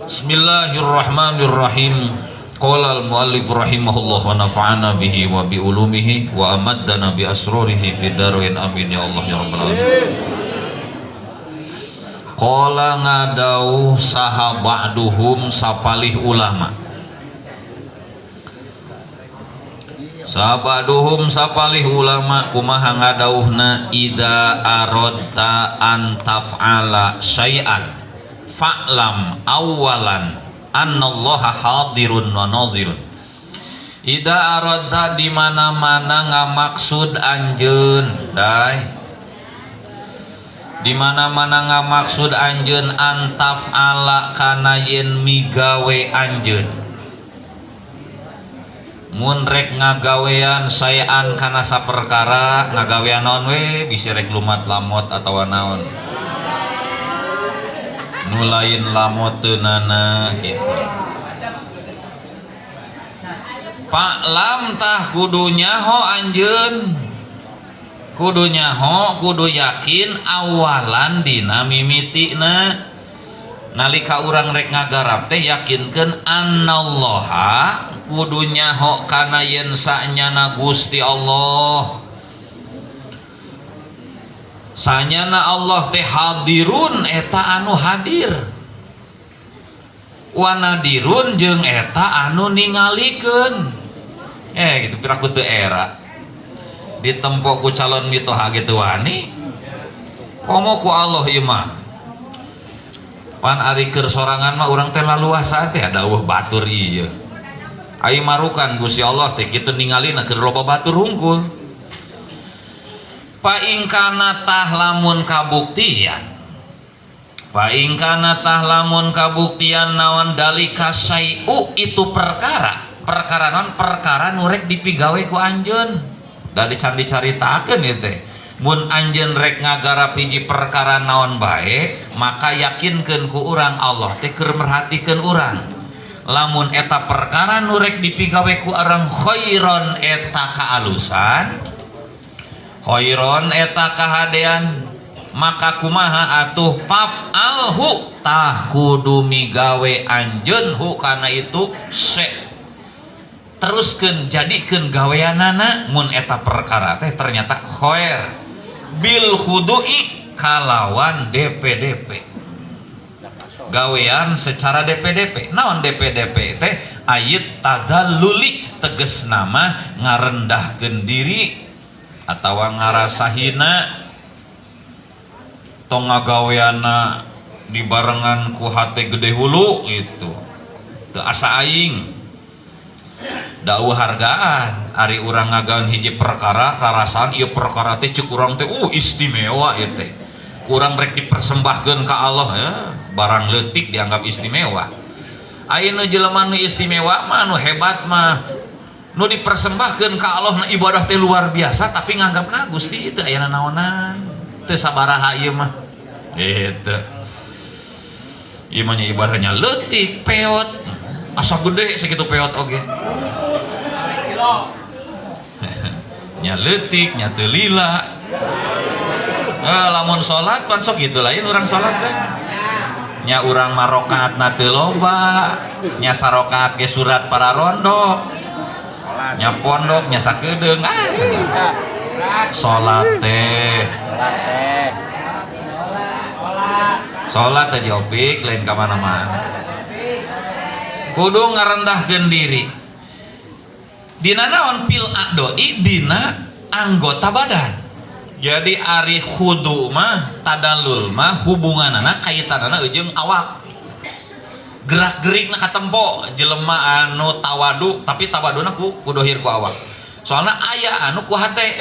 Bismillahirrahmanirrahim. Qala al-muallif rahimahullah wa nafa'ana bihi wa bi ulumihi wa amaddana bi asrarihi fid darain amin ya Allah ya rabbal alamin. Qala ngadauh saha ba'duhum sapalih ulama. Sabaduhum sapalih ulama kumaha ngadauhna idza aradta an taf'ala syai'an fa'lam awalan annallaha hadirun wa nadhirun. Ida aradta di mana-mana ngamaksud anjeun dai, di mana-mana ngamaksud anjeun antaf ala kana yen migawe anjeun, mun rek ngagawean saean kana saperkara ngagawean naon we bisi rek lumat lamot atawa naon nulain lamot teunana gitu. Pak lam tah kudu nyaho anjeun, kudu nyaho, kudu yakin awalan dina mimitina nalika urang rek ngagarap teh yakinkeun annallaha kudu nyaho kana yen sanyana Gusti Allah, sanyana Allah teh hadirun eta anu hadir, wanadirun jeung eta anu ningalikeun. Gitu piraku teu era ditempo ku calon mitoha gitu wani komo ku Allah ieu mah pan ari keur sorangan mah urang teh laluasa teh dawuh batur ieu ai marukan Gusti Allah teh kitu ningalina keur loba batur hungkul. Pa ingkana tah lamun kabuktian, pa ingkana tah lamun kabuktian naon dalika syai'u itu perkara non perkara nu rek dipigawe ku anjeun da dican dicaritakeun ieu teh. Mun anjeun rek ngagarap hiji perkara naon bae maka yakinkeun ku urang Allah teh keur merhatikeun urang. Lamun eta perkara nu rek dipigawe ku urang khairon eta kaalusan, khairon eta kahadean, maka kumaha atuh pap alhu tah kudu migawe anjeun hu kana itu se teruskeun jadikeun gaweanana mun eta perkara teh ternyata khair bil khudu'i kalawan DP gawean secara DP naon DP teh ayat tadalluli teges nama ngarendahkeun diri atawa ngarasahina tong ngagaweana dibarengan ku hate gede hulu itu teu asa aing dawuh hargaan ari urang ngagawean hiji perkara rarasan ieu perkara teh ceuk urang teh istimewa ieu teh kurang rek dipersembahkeun ka Allah barang leutik dianggap istimewa. Ayeuna jelema nu istimewa mah nu hebat mah nu dipersembahkeun ka Allah na ibadah teh luar biasa tapi nganggapna Gusti teu aya naonan teu sabaraha ieu mah gitu. Ieu mah ibadahnya leutik peot asa gede sakitu peot oge nya leutik nya teu lila. Lamun salat pan sok kitu lain urang salat teh nya urang mah rakaatna teu loba nya sarokaat ge surat para rondo nya pondok nya sakedeung salat teh salat teh jopik lain ka mana-mana kudu ngarendahkeun diri dina naon pil adoi dina anggota badan. Jadi ari khudu mah tadallul mah hubunganana kaitanana jeung awak gerak-gerikna katempo jelema anu tawadu tapi tawaduna kudu hir ku awak soalna aya anu ku hate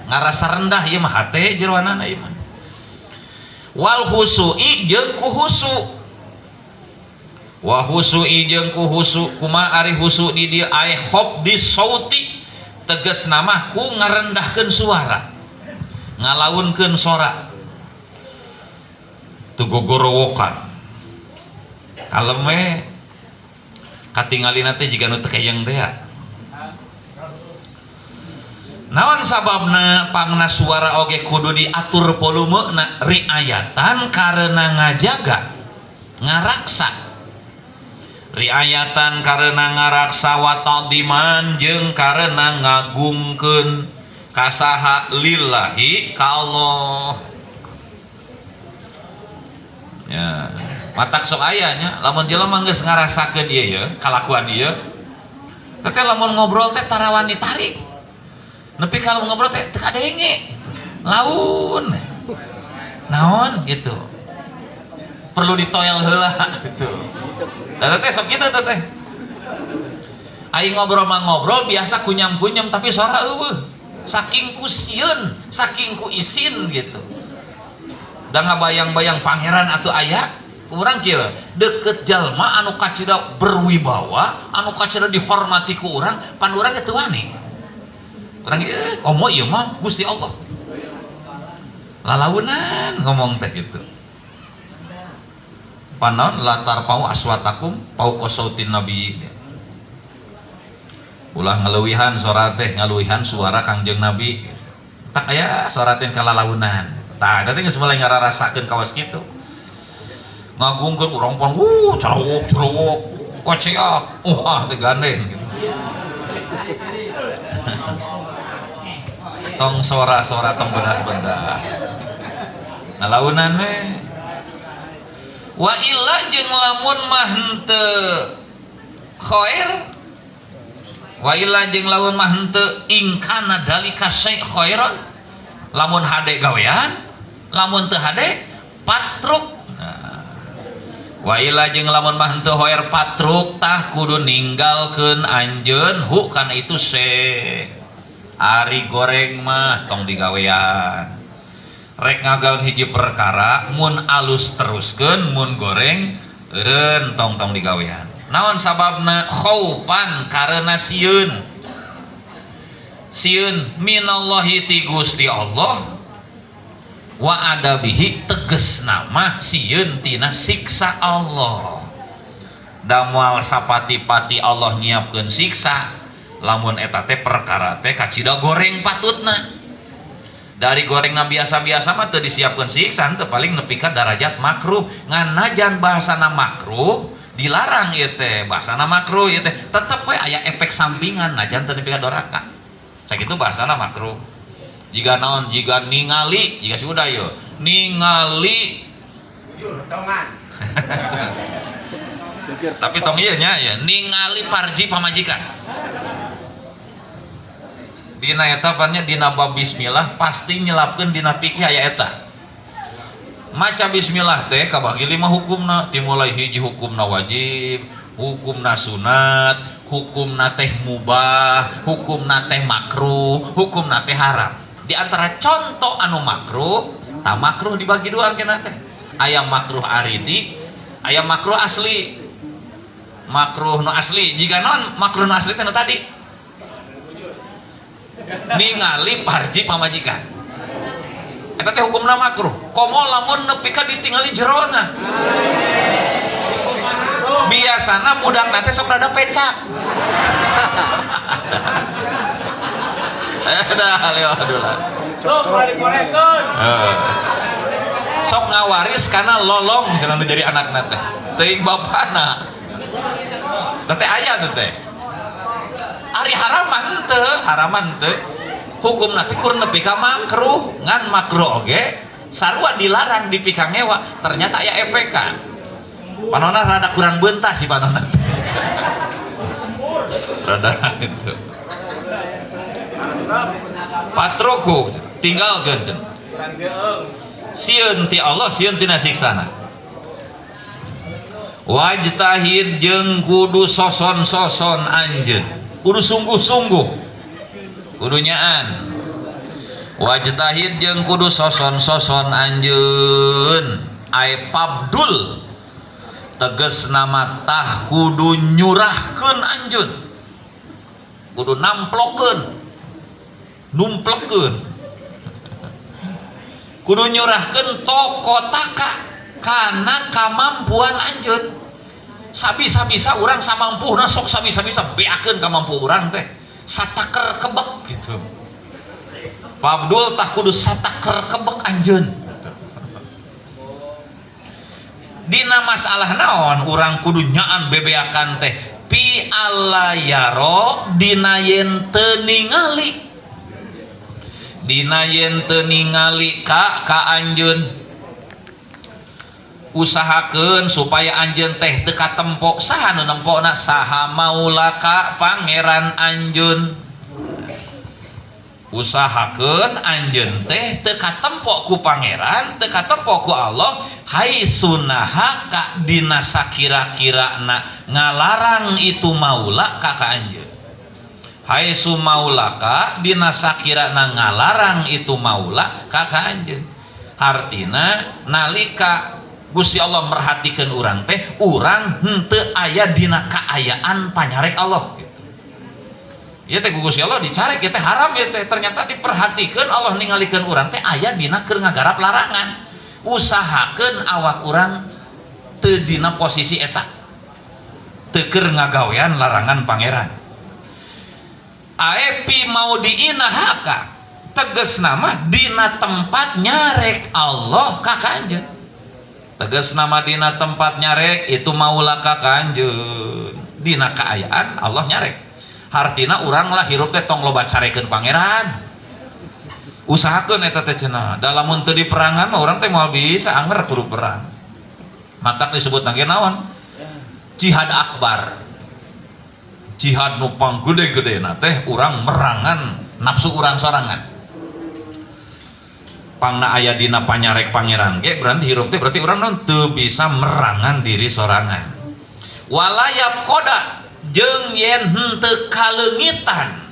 ngarasa rendah ieu mah hate jeroanana ieu mah wal husu'i jeung ku husu wa husu'i jeung ku husu kumaha ari husu di dieu ai khob di sauti tegas nama ku ngarendahkeun suara ngalaunkeun sora tu gogorowokan kalem we katingalina teh jiga nu teu kayeng teh naon sababna pangna suara oge kudu diatur volumena riayatan karena ngajaga ngaraksa riayatan karena ngaraksa wa ta'diman jeung karena ngagungkeun kasaha lillahi ka Allah. Ya, matak sok ayanya lamun jelema geus ngarasakeun ieu ya, kalakuan ieu. Teh lamun ngobrol teh tarawan ditarik. Nepi kalau ngobrol teh teu kadenge. Laun. Naon gitu. Perlu ditoel heula gitu. Da teh sok kitu teh. Aing ngobrol mah ngobrol biasa kunyam-kunyam tapi suara eueuh. Saking kusieun, saking ku isin gitu. Da ngabayang-bayang pangeran atuh aya, urang kieu deukeut jalma anu kacida berwibawa, anu kacida dihormati ku urang, pan urang teu wani. Urang ieu komo ieu mah Gusti Allah. Lalaunan ngomong teh gitu. Panaon latar pau aswatakum pau qasautin nabi. Ulah ngaleuwihan suara teh ngaleuwihan suara Kangjeng Nabi. Tak aya suara teh kalalaunan. Tah eta teh geus mulai ngararasakeun kawas kitu. Ngagungkeun urang pang cerowok koceak. Teh gandeng gitu. Tong suara tong benas-benas. Ngalaunan we. Wa illa jeung lamun mah henteu khair wa illa jeung lamun mah henteu ingkana dalika syai' khairan lamun hade gawean lamun teu hade patruk. Wa illa jeung lamun mah henteu hoer patruk tah kudu ninggalkeun anjeun hu kana itu se ari goreng mah tong digawean. Rek ngagal hiji perkara mun alus teruskeun mun goreng eureun tong digawean. Naon sababna? Khaufan karena sieun minallahi ti Gusti Allah wa adabihi tegesna mah sieun tina siksa Allah. Da moal sapati-pati Allah nyiapkeun siksa lamun eta teh perkara teh kacida goreng patutna. Dari gorengna biasa-biasa mah teu disiapkeun siksa teu paling nepi ka darajat makruh. Ngan najan bahasana makruh dilarang ieu teh, bahasana makruh ieu teh tetep we aya efek sampingan najan teu nepi ka doraka. Sakitu bahasana makruh. Jiga naon? Jiga ningali, jiga sudah yo. Ningali tongan. Tapi tong ieu nya ya, ningali parji pamajikan. Dina eta pannya dina bab bismillah pasti nyelapkeun dina fikih aya eta. Maca bismillah teh kabagi 5 hukumna, dimulai hiji hukumna wajib, hukumna sunat, hukumna teh mubah, hukumna teh makruh, hukumna teh haram. Di antara contoh anu makruh, tah makruh dibagi dua keneh teh. Aya makruh aridi, aya makruh asli. Makruh nu asli, jika non makruh nu asli teh nu tadi ningali parji pamajikan eta teh hukumna makruh. Komo lamun nepi ka ditingali jerona biasana budakna teh sok rada pecak eta alhamdulillah sok ngawaris kana lolong cenah jadi anakna teh teuing bapana teh aya teh ari haraman teu hukum nanti kur nepi ka makruh ngan makruh oge sarua dilarang dipikang ngewa ternyata aya efekan panona rada kurang beuntas si panona rada itu patruku tinggalkeun cenah sieun ti Allah sieun tina siksana. Wajtahid jeung kudu soson-soson anjeun kudu sungguh-sungguh kudu nyaan. Wajtahid jeung kudu soson-soson anjeun ai pabdul teges nama tah kudu nyurahkeun anjeun kudu namplokeun numplekeun kudu nyurahkeun tokotaka kana kamampuan anjeun. Sabisa-bisa urang samampuna sok sabisa-bisa beakeun kamampu urang teh sataker kebek gitu. Pak Abdul tah kudu sataker kebek anjeun. dina masalah naon urang kudu nyaan bebeakan teh pi alla yaro dina yen teu ningali, dina yen teu ningali ka anjeun usahakeun supaya anjeun teh teu katempo. Saha nu nempona? Saha maulaka pangeran anjeun. Usahakeun anjeun teh teu katempo ku pangeran, teu katempo ku Allah, hai sunaha ka dina sakira-kirana ngalarang itu maula ka anjeun. Hai sumaulaka dina sakirana ngalarang itu maula ka anjeun. Artina nalika Gusti Allah merhatikan urang teh, urang henteu aya dina kaayaan panyarek Allah gitu. Ya teh Gusti Allah dicarek ya teh haram ya teh, ternyata diperhatikeun Allah ningalikeun urang teh aya dina keur ngagarap larangan. Usahakeun awak urang teu dina posisi eta, teu keur ngagawean larangan pangeran. Aepi mau diinahaka teges nama dina tempat nyarek Allah ka anjeun. Tegas nama dina tempat nyarek itu maula ka anjeun, dina kaayaan Allah nyarek. Hartina urang lah hirup teh tong loba carekeun pangeran. Usahakeun eta teh cenah. Da lamun teu di perangan mah urang teh moal bisa anger kudu perang. Matak disebut nage naon? Jihad akbar. Jihad nu panggede-gedena teh urang merangan nafsu urang sorangan. Pangna aya dina panyarek pangeran ge berarti hirup teh berarti urang non teu bisa merangan diri sorangan. Walayap koda jeung yen henteu kaleungitan.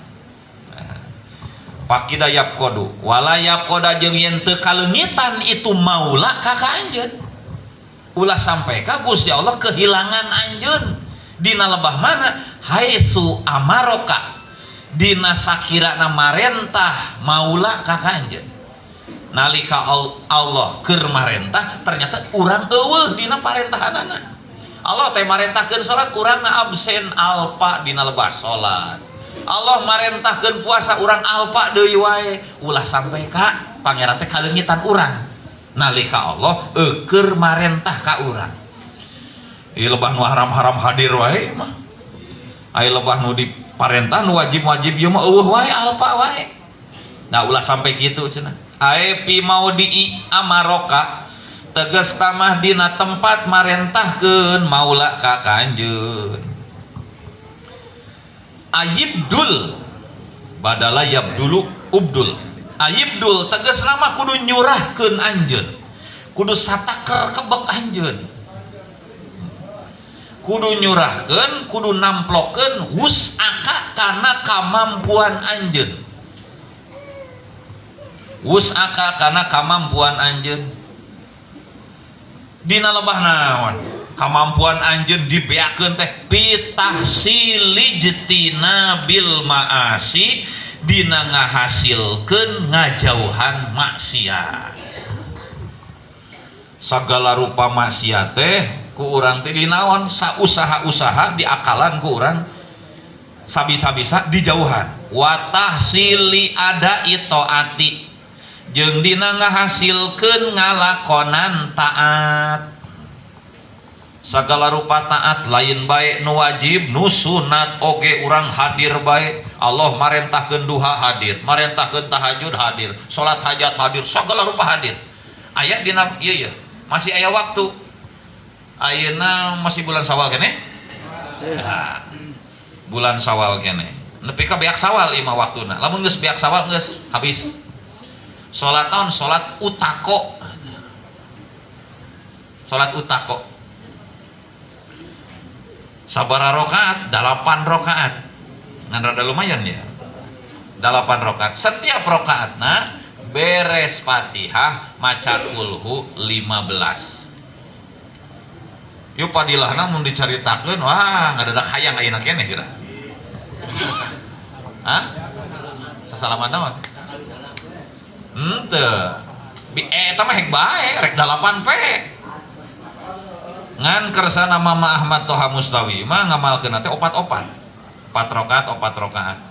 Pakidayap kodu walayap koda jeung yen teu kaleungitan itu maula ka anjeun. Ulah sampai ka Gusti Allah kehilangan anjeun dina lebah mana? Haitsu amaroka dina sakirana marentah maula ka anjeun. Nalika Allah keur marentah ternyata urang eueuh dina parentahanana. Allah teh marentahkeun salat urangna absen alpa dina lebah salat. Allah marentahkeun puasa urang alpa deui wae. Ulah sampai ka pangeran teh kaleungitan urang. Nalika Allah keur marentah ka urang. Ieu lebah nu haram-haram hadir wae mah. Aya lebah nu diparentah nu wajib-wajib ieu mah eueuh wae alpa wae. Nah ulah sampai kitu cenah. Aepi mau di amaroka tegas tamah dina tempat marentahkeun maula ka anjeun. Ayibdul badala yabdulu ubdul. Ayibdul tegas nama kudu nyurahkeun anjeun, kudu sataker kebek anjeun, kudu nyurahkeun, kudu namplokeun wus'aka kana kamampuan anjeun. Wus'aka kana kamampuan anjeun. Dina lebah naon? Kamampuan anjeun dibeakeun teh pitahsilijtina bil maasi dina ngahasilkeun ngajauhan maksiat. Sagala rupa maksiat teh ku urang teh dinaon? Sausaha-usaha diakalan ku urang sabisa-bisa dijauhan. Wa tahsili ada itaati jeung dina ngahasilkeun ngalakonan taat. Sagala rupa taat lain bae nu wajib nu sunat oge urang hadir bae. Allah marentahkeun duha hadir, marentahkeun tahajud hadir, salat hajat hadir, sagala rupa hadir. Aya dina ieu masih aya waktu. Ayeuna masih bulan Sawal keneh? Nah, bulan Sawal keneh. Nepi ka beak Sawal ieu mah waktuna. Lamun geus beak Sawal geus habis. Sholat tahun, sholat utako. Sholat utako sabaraha rakaat? 8 rakaat. Ngan rada lumayan ya. 8 rakaat. Setiap rakaatna beres Fatihah maca kulhu 15. Yuk padilahna mun dicaritakeun wah ngadadak hayang ayeuna keneh sira. Hah? Sasalaman naon? Henteu. Eta mah hek bae rek 8 pe. Ngan kersana Mama Ahmad Toha Mustawi mah ngamalkeun teh 4 rakaat 4 rakaat.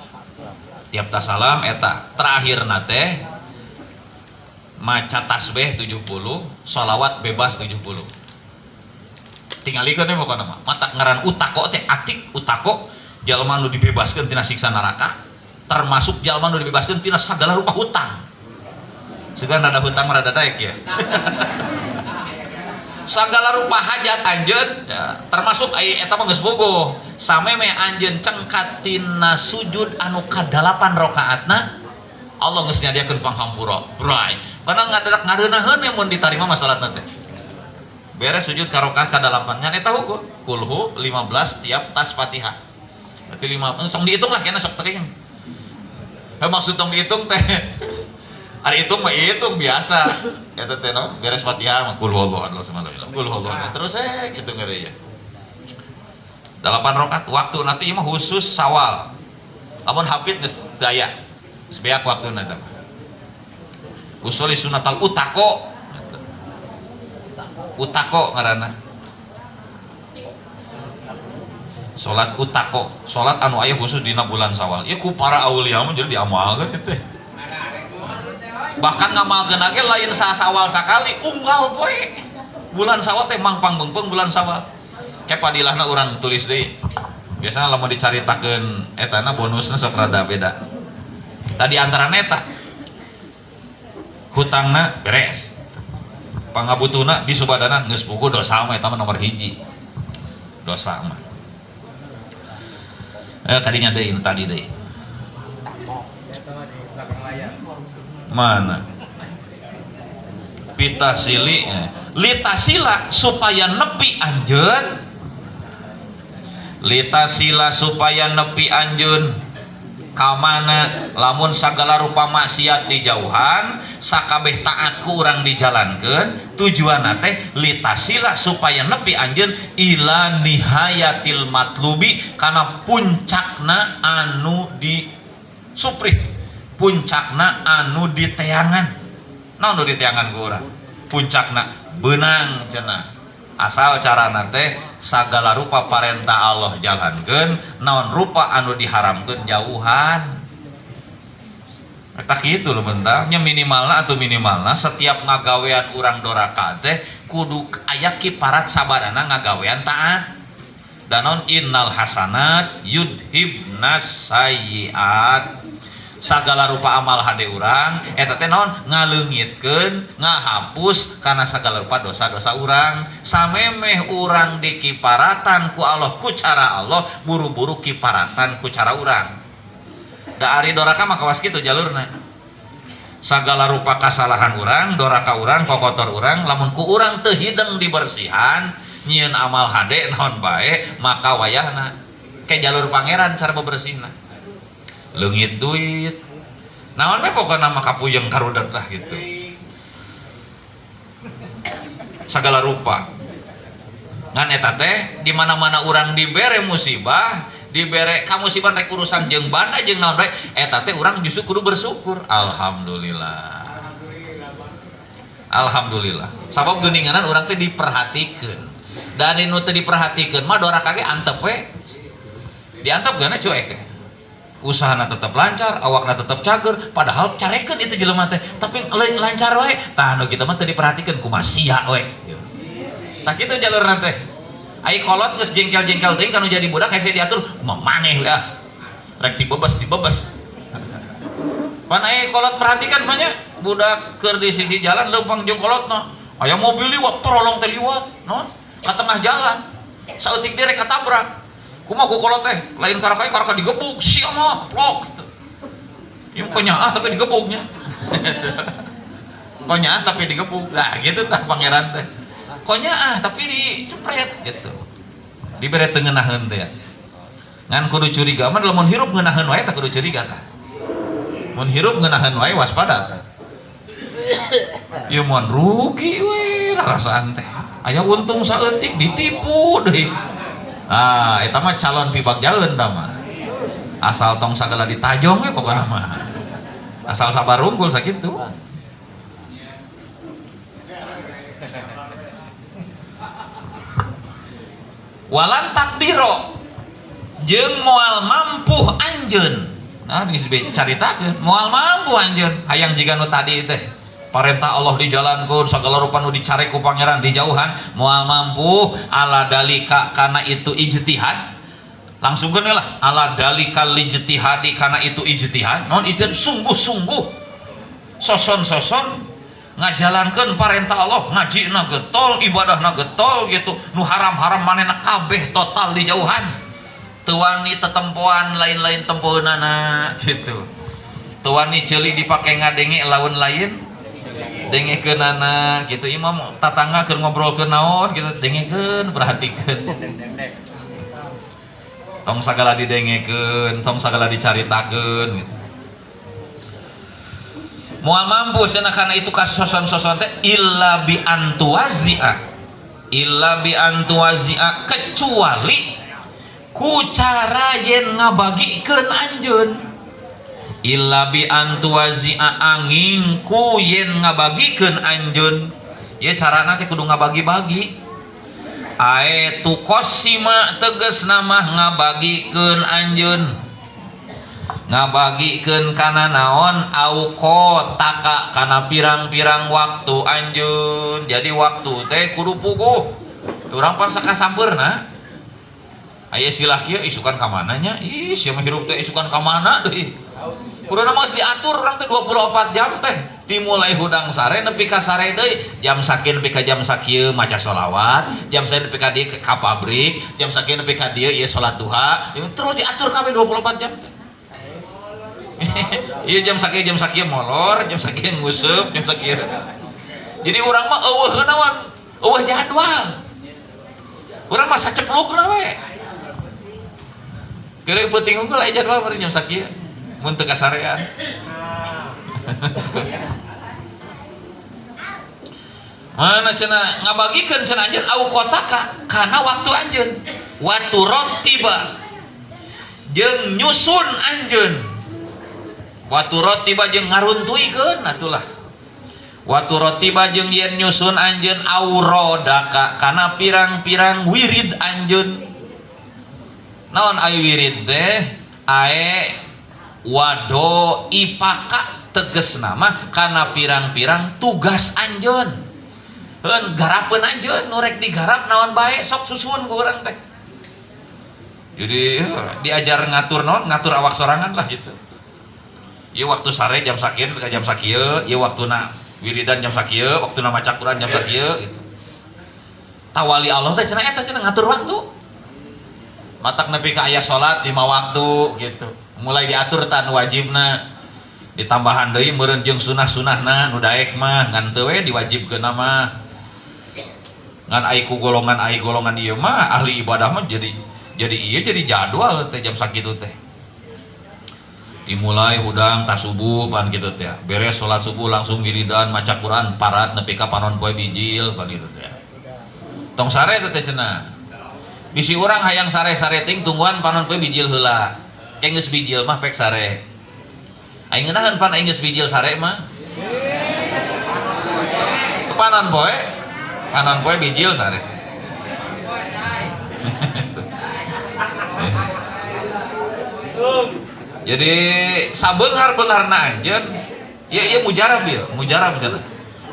Tiap tasalam eta terakhirna teh maca tasbih 70, sholawat bebas 70. tingalikeun we pokona mah mata ngaran utako teh atik utako jalma nu dibebaskeun tina siksa neraka termasuk jalma nu dibebaskeun tina sagala rupa hutang segan rada hutang rada daek ya sagala rupa hajat anjeun ya, termasuk ai eta mah geus bogoh sameme anjeun cengkat tina sujud anu kadalapan rakaatna Allah geus nyadiakeun panghampura bray kana ngadadak ngareunaheun mun ditarima masalatna teh beres sujud ka rakaat kadalapan nya eta hukum kulhu 15 tiap tas Fatihah berarti 5 tong dihitung lah kena sok teuing maksud tong dihitung teh ari hitung mah hitung biasa eta teh no beres Fatihah mah kul huwallahu ahad kul huwallahu terus kitu ngeureun ya 8 rakaat waktu nanti mah khusus Sawal lamun hafid geus daya geus beak waktuna eta usul sunatal utako ngaranna salat utako salat anu aya khusus dina bulan Sawal ieu ku para aulia mah jadi diamalkeun kitu bahkan ngamalkeun ge lain Sawal sakali unggal poe bulan Sawal teh mangpang meungpeung bulan Sawal ke padilahna urang tulis deui biasana lamun dicaritakeun etana bonusna sok rada beda tadi antara eta hutangna beres pangabutuna di subadana geus puguh dosa mah eta mah nomor hiji dosa mah tadinya deui tadi deui mana pita sili litasila supaya nepi anjeun litasila supaya nepi anjeun kamana lamun sagala rupa maksiat dijauhan sakabeh taat ku urang dijalankeun tujuanna teh litasila supaya nepi anjeun ila nihayatil matlubi kana puncakna anu di suprih puncakna anu diteangan naon nu diteangan ku urang puncakna beunang cenah asal carana teh sagala rupa parentah Allah jalankeun naon rupa anu diharamkeun jauhan eta kitu lho bentar nya minimalna atau minimalna setiap ngagawean urang doraka teh kudu aya kiparat sabadana ngagawean taat dan naon innal hasanat yudhibnas sayyiat sagala rupa amal hade urang eta teh naon ngaleungitkeun ngahapus kana sagala rupa dosa-dosa urang samemeh urang dikiparatan ku Allah ku cara Allah buru-buru kiparatan ku cara urang da ari doraka mah kawas kitu jalurna sagala rupa kasalahan urang doraka urang kokotor urang lamun ku urang teu hideung dibersihan nyieun amal hade naon bae maka wayahna ke jalur pangeran cara bebersihna leungit duit naon we pokona mah kapuyeng karudet lah gitu sagala rupa ngan eta teh di mana-mana urang dibere musibah dibere ka musibah rek urusan jeung banda jeung naon bae eta teh urang justru kudu bersyukur alhamdulillah sabab geuninganan urang teh diperhatikeun dan anu teu diperhatikeun mah doraka ge antep we diantep geuna cuek usahana tetap lancar, awakna tetap cager, padahal carekeun itu jelema teh, tapi lancar we. Tah anu kitu mah teu diperhatikeun kumaha sia we. Tah kitu jalurna teh. Ai kolot geus jengkel-jengkel teuing kanu jadi budak hese diatur, kumaha maneh we ah. Rek dibebes. Pan ai kolot perhatikan mah nya, budak keur di sisi jalan leumpang jeung kolotna. Aya mobil liwat, tolong teh liwat, naon? Ka tengah jalan. Saeutik dia rek katabrak. Kumaha ku kolot teh lain karaka digebuk sia mah plok gitu. Ieu konyaah tapi digebuknya. Konyaah tapi digebuk. Nah gitu tah pangeran teh. Konyaah tapi dicepret gitu. Dibere teu ngeunaheun teh. Ngan kudu curiga mah lamun hirup ngeunaheun wae tah kudu curiga tah. Mun hirup ngeunaheun wae waspada tah. Ieu mun rugi we rasaan teh. Aya untung saeutik ditipu deui. Ah, eta mah calon pibak jaeun tah mah. Asal tong sagala ditajong we pokona mah. Asal sabar unggul sakitu. Walan takdiro jeung moal mampu anjeun. Nah, geus caritakeun moal mampu anjeun hayang jiga nu tadi teh. Parentah Allah dijalankan, segala rupa nu dicari ku pangeran dijauhan, moal mampu ala dalika karena itu ijtihad. Langsung kan lah ala dalikal ijtihadi karena itu ijtihad. Non ijtihad sungguh-sungguh soson-soson ngajalankan parentah Allah, ngaji na getol, ibadah na getol gitu. Nu haram-haram manehna kabeh total dijauhan. Tuwani tetempoan lain-lain tempoheunana gitu. Tuwani ceuli dipake ngadenge lawan lain. Dengekeun anak gitu, imam tatangga keur ngobrol ke naon gitu, dengekeun perhatikeun. Tong sagala didengekeun, tong sagala dicaritakeun gitu. Moal mampu cenah kana itu kasoson-soson teh illa bi antuazia. Illa bi antuazia kecuali ku cara yen ngabagikeun anjeun. Illa bi antuazia angin ku yen ngabagikeun anjeun. Ye carana teh kudu ngabagi-bagi. Ae tu kosima tegasna mah ngabagikeun anjeun. Ngabagikeun kana naon au kotaka kana pirang-pirang waktu anjeun. Jadi waktu teh kudu puguh. Urang pan sakasampeurna. Aya silah kieu isukan ka mana nya? Ih, sia mah hirup teh isukan ka mana teh? Kuduna mah diatur urang teh 24 jam teh. Dimulai hudang sare nepi ka sare deui. Jam sakieu nepi ka jam sakieu maca sholawat, jam sakieu nepi ka dieu ka pabrik, jam sakieu nepi ka dieu ieu salat duha. Terus diatur kabeh 24 jam teh. Ieu jam sakieu molor, jam sakieu nguseup, jam sakieu. Jadi urang mah eueuh naon? Eueuh jadwal. Urang mah saceplukna we. Kira penting unggul aya jadwal bari jam sakieu. Mun teu kasarean. Mana cenah ngabagikeun cenah anjeun au kotaka kana waktu anjeun. Watu rotiba jeung nyusun anjeun. Watu rotiba jeung ngaruntuykeun atulah. Watu rotiba jeung yen nyusun anjeun aurodaka kana pirang-pirang wirid anjeun. Naon aya wirid teh? Ae wado ipaka tegesna mah kana pirang-pirang tugas anjeun. Heun garapeun anjeun nu rek digarap naon bae sok susun ku urang teh. Jadi diajar ngatur naon, ngatur awak sorangan lah gitu. Ieu waktu sare jam sakieu ka jam sakieu, ieu waktuna wiridan jam sakieu, waktuna maca Quran jam sakieu gitu. Tawali Allah teh cenah eta cenah ngatur waktu. Matak nepi ka aya salat 5 waktu gitu. Mulai diatur tan wajibna ditambahan deui meureun jeung sunah-sunahna nu daek mah ngan teu we diwajibkeun mah ngan ai ku golongan ieu mah ahli ibadah mah jadi ieu jadi jadwal teh jam sakitu teh dimulai hudang tas subuh pan kitu teh beres salat subuh langsung wiridan maca Quran parat nepi ka panon poe bijil pan kitu teh tong sare teh cenah bisi urang hayang sare-sare ting tungguan panon poe bijil heula enggeus bijil mah pek sare. Aing ngeunaheun pan aing geus bijil sare mah. Panon poe bijil sare. Jadi sabeunghar-beungarna anjeun ieu mujarab ieu, mujarab cenah.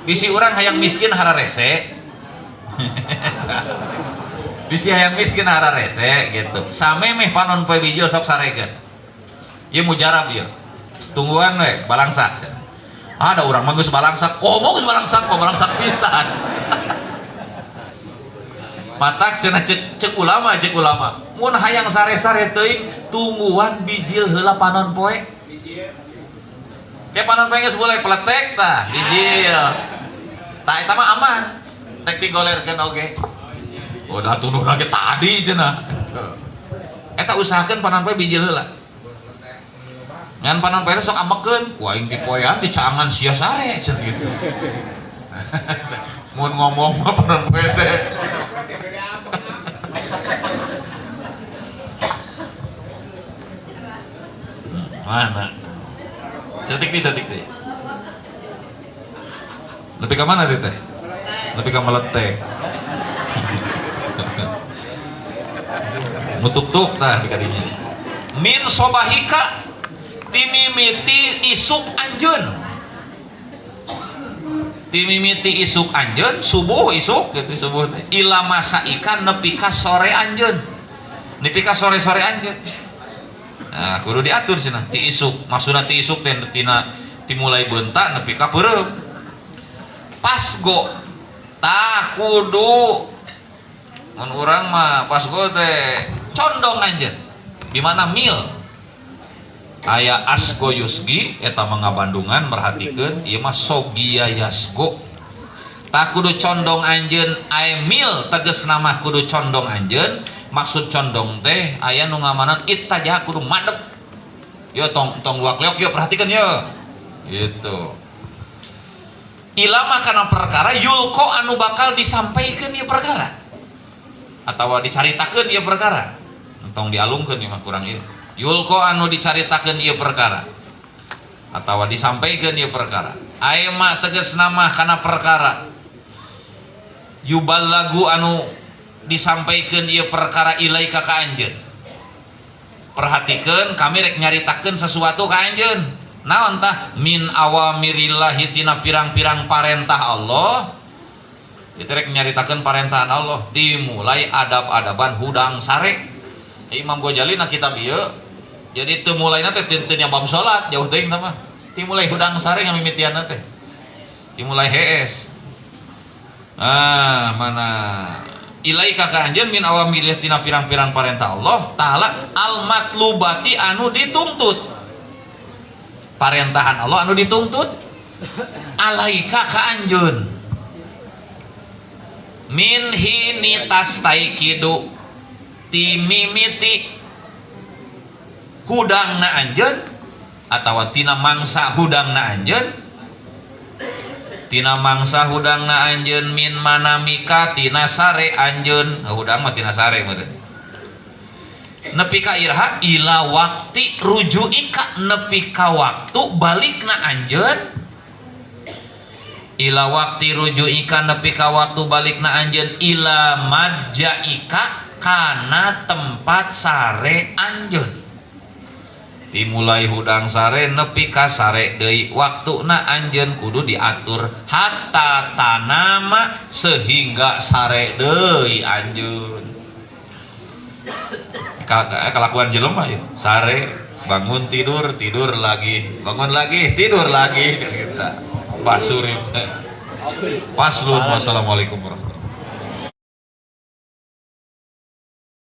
Bisi urang hayang miskin hara rese. Bisi hayang miskin hara rese gitu. Samemeh panon poe bijil sok sarekeun. Ieu mujarab ieu. Tungguan we balangsak. Ada urang mah geus balangsak, komo geus balangsak, kok balangsak pisan. Matak cenah cek ulama. Mun hayang sare-sare teuing tungguan bijil heula panon poe. Bijil. Ke panon poe geus boleh pletek tah, bijil. Tah eta mah aman. Tek digolerkeun oge. Udah tunuh lagi tadi cenah. Eta usahakeun panon poe bijil heula. Ngan panon poe sok ambekeun, ku aing dipoean dicaangan sia sare cenah gitu. Mun ngomong mah panon poe teh. Mana? Cetik deh. Lebih ke mana teh? Lebih ke meletek. Mutuk-tuk tah dikadinya. Min sobahika timimiti isuk anjeun. timimiti isuk anjeun subuh isuk gitu subuh teh ila masa ikan nepi ka sore anjeun nepi ka sore-sore anjeun. Nah kudu diatur cenah ti isuk maksudna ti isuk teh tina dimulai beunta nepi ka peureum pasgo tah kudu mun urang mah pasgo teh condong anjeun di mana mil aya asgo yusgi eta mangga Bandungan merhatikeun ieu mah sogia yasgo tah kudu condong anjeun aya mil tegasna mah kudu condong anjeun maksud condong teh aya nu ngamanan itajah kudu madep yo tong luak leok yo perhatikeun yo gitu ilama kana perkara yulko anu bakal disampaikeun ieu perkara atawa dicaritakeun ieu perkara tong dialungkeun ieu mah kurang ieu yulko anu dicaritakeun ieu perkara atawa disampaikeun ieu perkara aya mah tegasna mah kana perkara yuballagu anu disampaikeun ieu perkara ilaika ka anjeun perhatikeun kami rek nyaritakeun sesuatu ka anjeun naon tah min awamirillahi tina pirang-pirang parentah Allah itu rek nyaritakeun parentahan Allah dimulai adab-adaban hudang sare Imam Ghazali na kitab ieu jadi teu mulaina teh teu nyabab salat jauh teuing tah mah dimulai hudang sare ngamimitianna teh dimulai hees mana ilaika ka anjeun min awamirillahi tina pirang-pirang parentah Allah taala al matlubati anu dituntut parentahan Allah anu dituntut alaika ka anjeun min hini tastaikidu ti mimiti hudangna anjeun atawa tina mangsa hudangna anjeun tina mangsa hudangna anjeun min manamika tina sare anjeun hudang mah tina sare meureun nepi ka irha ila wakti rujuika nepi ka waktu balikna anjeun ila wakti rujuika nepi ka waktu balikna anjeun ila madjaika kana tempat sare anjeun dimulai hudang sare nepi ka sare deui waktuna anjeun kudu diatur hatta tanama sehingga sare deui anjeun kelakuan jelema ya sare bangun tidur tidur lagi bangun lagi tidur lagi kita pasurip paslun. Wassalamualaikum warahmatullahi wabarakatuh.